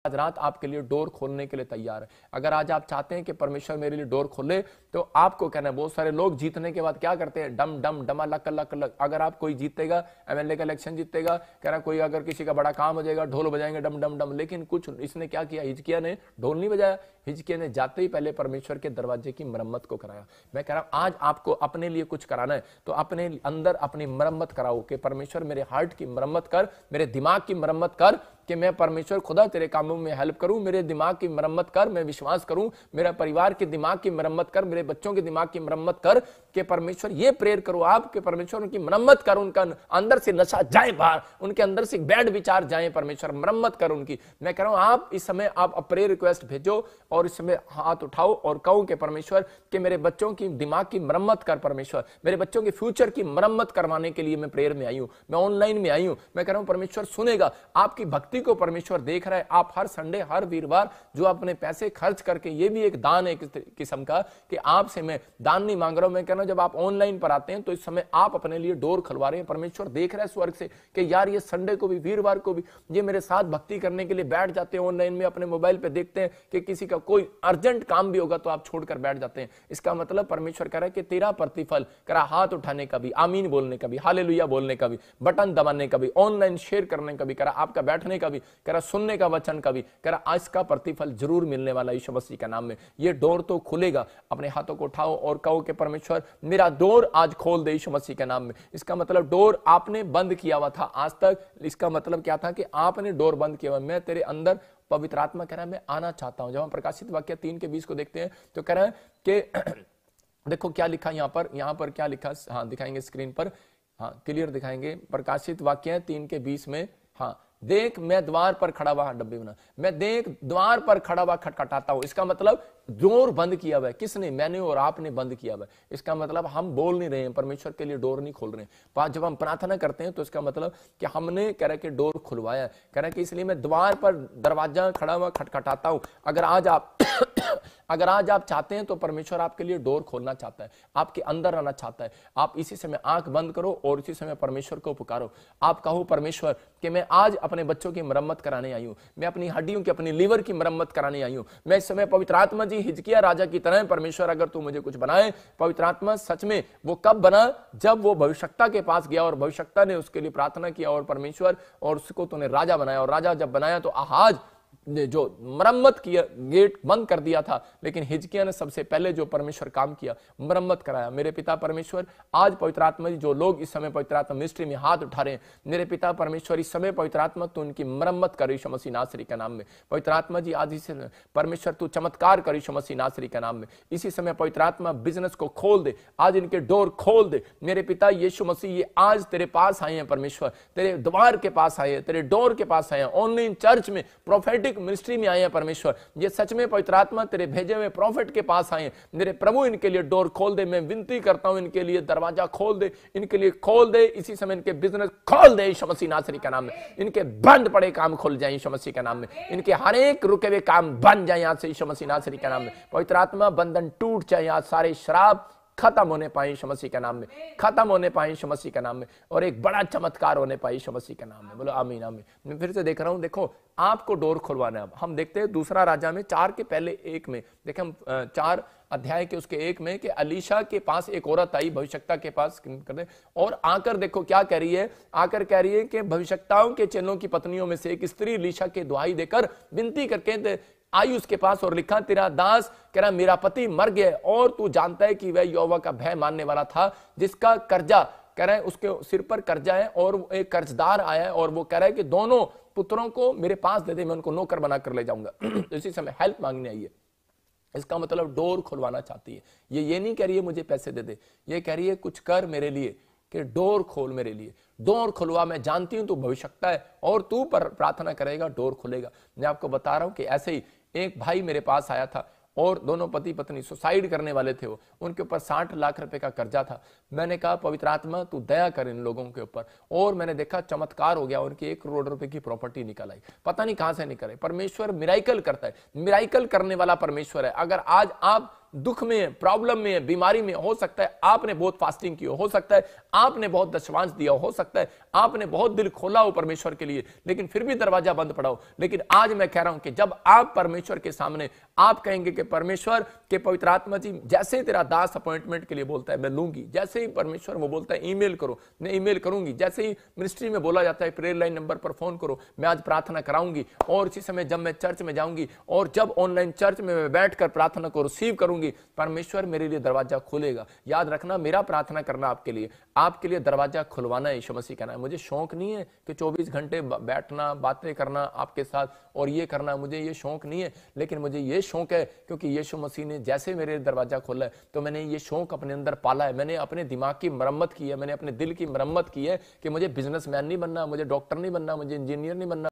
आज रात आपके लिए डोर खोलने के लिए तैयार है। अगर आज आप चाहते हैं कि परमेश्वर मेरे लिए डोर खोले, तो आपको कहना है, बहुत सारे लोग जीतने के बाद क्या करते हैं, डम डम डमा लक लक लक। अगर आप कोई जीतेगा, एमएलए का इलेक्शन जीतेगा, कह रहा कोई अगर किसी का बड़ा काम हो जाएगा, ढोल बजाएंगे डम डम डम। लेकिन कुछ इसने क्या किया, हिजकिय्याह ने ढोल नहीं बजाया, हिजकिय्याह ने जाते ही पहले परमेश्वर के दरवाजे की मरम्मत को कराया। मैं कह रहा हूं आज आपको अपने लिए कुछ कराना है तो अपने अंदर अपनी मरम्मत कराओ कि परमेश्वर मेरे हार्ट की मरम्मत कर, मेरे दिमाग की मरम्मत कर कि मैं परमेश्वर खुदा तेरे कामों में हेल्प करूं। मेरे दिमाग की मरम्मत कर, मैं विश्वास करूं। मेरा परिवार के दिमाग की मरम्मत कर, मेरे बच्चों के दिमाग की मरम्मत कर कि परमेश्वर ये प्रेयर करो आप कि परमेश्वर उनकी मरम्मत कर, उनका अंदर से नशा जाए बाहर, उनके अंदर से बैड विचार जाए, परमेश्वर मरम्मत कर उनकी। मैं कह रहा हूं आप इस समय आप प्रेयर रिक्वेस्ट भेजो और इस समय हाथ उठाओ और कहो कि परमेश्वर कि मेरे बच्चों की दिमाग की मरम्मत कर, परमेश्वर मेरे बच्चों के फ्यूचर की मरम्मत करवाने के लिए मैं प्रेयर में आई हूं, मैं ऑनलाइन में आई हूं। मैं कह रहा हूं परमेश्वर सुनेगा आपकी भक्ति को, परमेश्वर देख रहा है। आप हर संडे हर वीरवार जो अपने पैसे खर्च करके, ये भी एक दान है एक किस्म का कि आपसे मैं दान नहीं मांग रहा हूं। मैं कह रहा हूं जब आप ऑनलाइन पर आते हैं तो इस समय आप अपने लिए डोर खुलवा रहे हैं। परमेश्वर देख रहा है स्वर्ग से कि यार ये संडे को भी वीरवार को भी ये मेरे साथ भक्ति करने के लिए बैठ जाते हैं ऑनलाइन में, अपने मोबाइल पे देखते हैं कि किसी का कोई अर्जेंट काम भी होगा तो आप छोड़कर बैठ जाते हैं। इसका मतलब परमेश्वर कह रहा है कि तेरा प्रतिफल करा हाथ उठाने का भी, आमीन बोलने का भी, हालेलुया बोलने का भी, बटन दबाने का भी, ऑनलाइन शेयर करने का भी, करा आपका बैठने का भी, करा सुनने का वचन का भी, करा आज का प्रतिफल जरूर मिलने वाला यीशु मसीह का नाम में। ये डोर तो खुलेगा। अपने हाथों को उठाओ और कहो कि परमेश्वर मेरा डोर आज खोल दे यीशु मसीह के नाम में। इसका मतलब डोर आपने बंद किया हुआ था आज तक। इसका मतलब क्या था कि आपने डोर बंद किया हुआ। मैं तेरे अंदर, पवित्र आत्मा कह रहा है मैं आना चाहता हूं। जब हम प्रकाशित वाक्य 3:20 को देखते हैं तो कह रहा है कि देखो क्या लिखा यहां पर क्या लिखा, हाँ दिखाएंगे स्क्रीन पर, हाँ क्लियर दिखाएंगे। प्रकाशित वाक्य 3:20 में, हाँ देख मैं द्वार पर खड़ा हुआ, डब्बे बना, मैं देख द्वार पर खड़ा हुआ खटखटाता हूं। इसका मतलब डोर बंद किया हुआ है। किसने? मैंने और आपने बंद किया हुआ है। इसका मतलब हम बोल नहीं रहे हैं, परमेश्वर के लिए डोर नहीं खोल रहे हैं। जब हम प्रार्थना करते हैं तो इसका मतलब कि हमने कह रहा कि डोर खुलवाया है। कह रहा कि इसलिए मैं द्वार पर दरवाजा खड़ा हुआ खटखटाता हूं। अगर आज आप चाहते हैं तो परमेश्वर आपके लिए डोर खोलना चाहता है, आपके अंदर आना चाहता है। आप इसी समय आंख बंद करो और इसी समय परमेश्वर को पुकारो। आप कहो परमेश्वर कि मैं आज अपने बच्चों की मरम्मत कराने आई हूं, मैं अपनी हड्डियों की, अपनी लीवर की मरम्मत कराने आई हूं। मैं इस समय पवित्र आत्मा जी हिजकिय्याह राजा की तरह, परमेश्वर अगर तू मुझे कुछ बनाए, पवित्र आत्मा सच में वो कब बना? जब वो भविष्यवक्ता के पास गया और भविष्यवक्ता ने उसके लिए प्रार्थना किया और परमेश्वर और उसको तूने राजा बनाया। और राजा जब बनाया तो आहाज ने जो मरम्मत किया, गेट बंद कर दिया था, लेकिन हिजकिय्याह ने सबसे पहले जो परमेश्वर काम किया, मरम्मत कराया। मेरे पिता परमेश्वर आज पवित्र आत्मा जी जो लोग इस समय पवित्र आत्मा मिनिस्ट्री में हाथ उठा रहे हैं, मेरे पिता परमेश्वर इस समय पवित्र आत्मा तू उनकी मरम्मत कर यीशु मसीह नासरी के नाम में। पवित्र आत्मा जी आज इस परमेश्वर तू चमत्कार कर यीशु मसीह नासरी के नाम में। इसी समय पवित्र आत्मा बिजनेस को खोल दे, आज इनके डोर खोल दे। मेरे पिता यीशु मसीह ये आज तेरे पास आए हैं परमेश्वर, तेरे द्वार के पास आए हैं, तेरे डोर के पास आए हैं, ऑनलाइन चर्च में प्रोफेटिक मिनिस्ट्री में आए हैं परमेश्वर। ये सच में पवित्र आत्मा तेरे भेजे हुए प्रॉफिट के पास आए हैं। मेरे प्रभु इनके लिए डोर खोल दे। मैं विनती करता हूं इनके लिए दरवाजा खोल दे, इनके लिए खोल दे। इसी समय इनके बिजनेस खोल दे यीशु मसीह नासरी का नाम में। इनके बंद पड़े काम खुल जाए यीशु मसीह का नाम में। इनके हर एक रुके हुए काम बन जाए आज से यीशु मसीह नासरी का नाम में। पवित्र आत्मा बंधन टूट जाए, आज सारे शराब खत्म होने पाए यीशु मसीह के नाम में, खत्म होने पाए यीशु मसीह के नाम में, और एक बड़ा चमत्कार होने पाए यीशु मसीह के नाम में। बोलो आमीन आमीन। मैं फिर से देख रहा हूं, देखो आपको डोर खुलवाना है। अब हम देखते हैं दूसरा राजा में 4 के पहले 1 में, देखें हम 4 अध्याय के उसके 1 में कि अलीशा के पास एक औरत आई भविष्यवक्ता के पास करने, और आकर देखो क्या कह रही है, आकर कह रही है कि भविष्यवक्ताओं के चेलों की पत्नियों में से एक स्त्री अलीशा के दुहाई देकर विनती करके आई उसके पास और लिखा, तेरा दास कह रहा मेरा पति मर गया और तू जानता है कि वह यहोवा का भय मानने वाला था, जिसका कर्जा कह रहा है उसके सिर पर कर्जा है, और एक कर्जदार आया है और वो कह रहा है कि दोनों पुत्रों को मेरे पास दे दे, मैं उनको नौकर बना कर ले जाऊंगा। तो इसी समय हेल्प मांगने आई है। इसका मतलब डोर खुलवाना चाहती है। ये नहीं कह रही है मुझे पैसे दे दे, ये कह रही है कुछ कर मेरे लिए, कि डोर खोल मेरे लिए, डोर खुलवा। मैं जानती हूं तू भविष्यवक्ता है और तू पर प्रार्थना करेगा, डोर खुलेगा। मैं आपको बता रहा हूं कि ऐसे ही एक भाई मेरे पास आया था और दोनों पति पत्नी सुसाइड करने वाले थे। वो उनके ऊपर 60 लाख रुपए का कर्जा था। मैंने कहा पवित्र आत्मा तू दया कर इन लोगों के ऊपर, और मैंने देखा चमत्कार हो गया। उनकी 1 करोड़ रुपए की प्रॉपर्टी निकल आई, पता नहीं कहां से निकल आई। परमेश्वर मिराइकल करता है, मिराइकल करने वाला परमेश्वर है। अगर आज आप दुख में, प्रॉब्लम में, बीमारी में, हो सकता है आपने बहुत फास्टिंग की हो सकता है आपने बहुत दशवांश दिया हो सकता है आपने बहुत दिल खोला हो परमेश्वर के लिए, लेकिन फिर भी दरवाजा बंद पड़ा हो। लेकिन आज मैं कह रहा हूं कि जब आप परमेश्वर के सामने आप कहेंगे कि परमेश्वर के पवित्र आत्मा जी, जैसे ही तेरा दास अपॉइंटमेंट के लिए बोलता है मैं लूंगी, जैसे ही परमेश्वर वो बोलता है ईमेल करो मैं ईमेल करूंगी, जैसे ही मिनिस्ट्री में बोला जाता है प्रेयर लाइन नंबर पर फोन करो मैं आज प्रार्थना कराऊंगी, और इसी समय जब मैं चर्च में जाऊंगी और जब ऑनलाइन चर्च में मैं बैठकर प्रार्थना को रिसीव करूंगी, परमेश्वर मेरे लिए दरवाजा खोलेगा। याद रखना, मेरा प्रार्थना करना आपके लिए दरवाजा खुलवाना है। यीशु मसीह कहना है मुझे शौक नहीं है कि 24 घंटे बैठना, बातें करना आपके साथ और ये करना, मुझे ये शौक नहीं है, लेकिन मुझे ये शौक है क्योंकि यीशु मसीह ने जैसे मेरे दरवाजा खोला है तो मैंने ये शौक अपने अंदर पाला है। मैंने अपने दिमाग की मरम्मत की है, मैंने अपने दिल की मरम्मत की है कि मुझे बिजनेसमैन नहीं बनना, मुझे डॉक्टर नहीं बनना, मुझे इंजीनियर नहीं बनना,